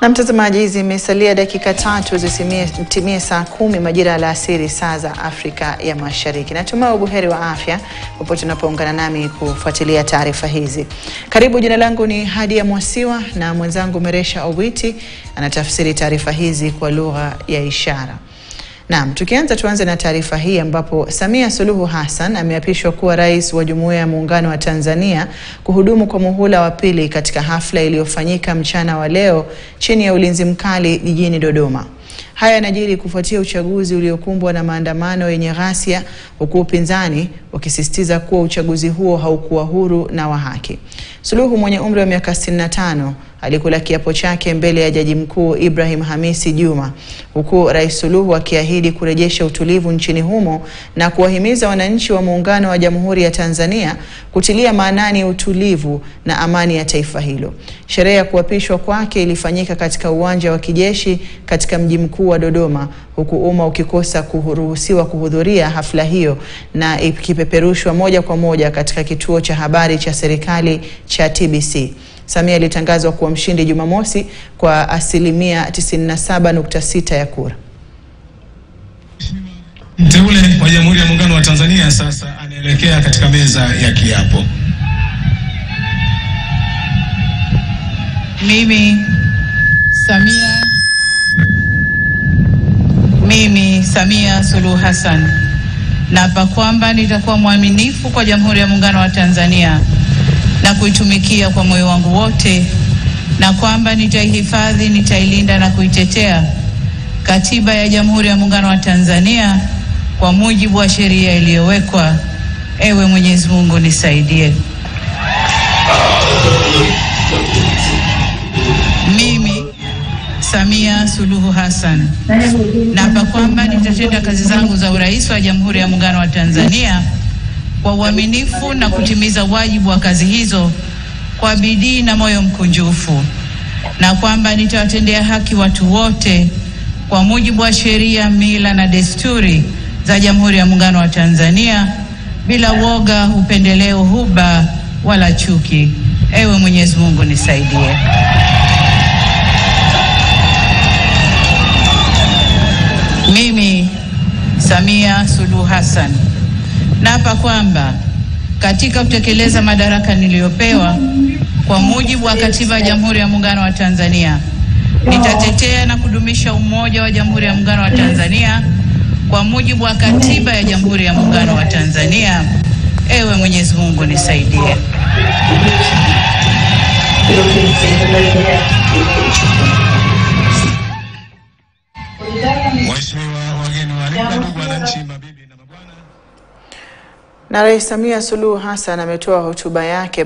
Na mtazamaji, zimesalia dakika 3 zitimie saa 10 majira ya alasiri saa za Afrika ya Mashariki. Natumai ubuheri wa afya popote unapoungana nami kufuatilia taarifa hizi. Karibu, jina langu ni Hadia Mwasiwa na mwenzangu Meresha Owiti anatafsiri taarifa hizi kwa lugha ya ishara. Naam, tuanze na taarifa hii ambapo Samia Suluhu Hassan ameapishwa kuwa rais wa Jumuiya ya Muungano wa Tanzania kuhudumu kwa muhula wa pili katika hafla iliyofanyika mchana wa leo chini ya ulinzi mkali jijini Dodoma. Haya yanajiri kufuatia uchaguzi uliokumbwa na maandamano yenye ghasia, huku upinzani ukisisitiza kuwa uchaguzi huo haukuwa huru na wa haki. Suluhu mwenye umri wa miaka 65 alikula kiapo chake mbele ya Jaji Mkuu Ibrahim Hamisi Juma, huku Rais Suluhu akiahidi kurejesha utulivu nchini humo na kuwahimiza wananchi wa Muungano wa Jamhuri ya Tanzania kutilia maanani utulivu na amani ya taifa hilo. Sherehe ya kuapishwa kwake ilifanyika katika uwanja wa kijeshi katika mji mkuu wa Dodoma, huku umma ukikosa kuruhusiwa kuhudhuria hafla hiyo na ikipeperushwa moja kwa moja katika kituo cha habari cha serikali cha TBC. Samia alitangazwa kuwa mshindi Jumamosi kwa asilimia 97.6 ya kura. Mteule wa Jamhuri ya Muungano wa Tanzania sasa anaelekea katika meza ya kiapo. Mimi Samia Suluhu Hassan naapa kwamba nitakuwa mwaminifu kwa Jamhuri ya Muungano wa Tanzania na kuitumikia kwa moyo wangu wote, na kwamba nitaihifadhi, nitailinda na kuitetea Katiba ya Jamhuri ya Muungano wa Tanzania kwa mujibu wa sheria iliyowekwa. Ewe Mwenyezi Mungu nisaidie. Mimi Samia Suluhu Hassan naapa kwamba nitatenda kazi zangu za urais wa Jamhuri ya Muungano wa Tanzania kwa uaminifu na kutimiza wajibu wa kazi hizo kwa bidii na moyo mkunjufu, na kwamba nitawatendea haki watu wote kwa mujibu wa sheria, mila na desturi za Jamhuri ya Muungano wa Tanzania bila woga, upendeleo, huba wala chuki. Ewe Mwenyezi Mungu nisaidie. Mimi Samia Suluhu Hassan naapa kwamba katika kutekeleza madaraka niliyopewa kwa mujibu wa Katiba ya Jamhuri ya Muungano wa Tanzania, nitatetea na kudumisha umoja wa Jamhuri ya Muungano wa Tanzania kwa mujibu wa Katiba ya Jamhuri ya Muungano wa Tanzania. Ewe Mwenyezi Mungu nisaidie. Na Rais Samia Suluhu Hassan ametoa hotuba yake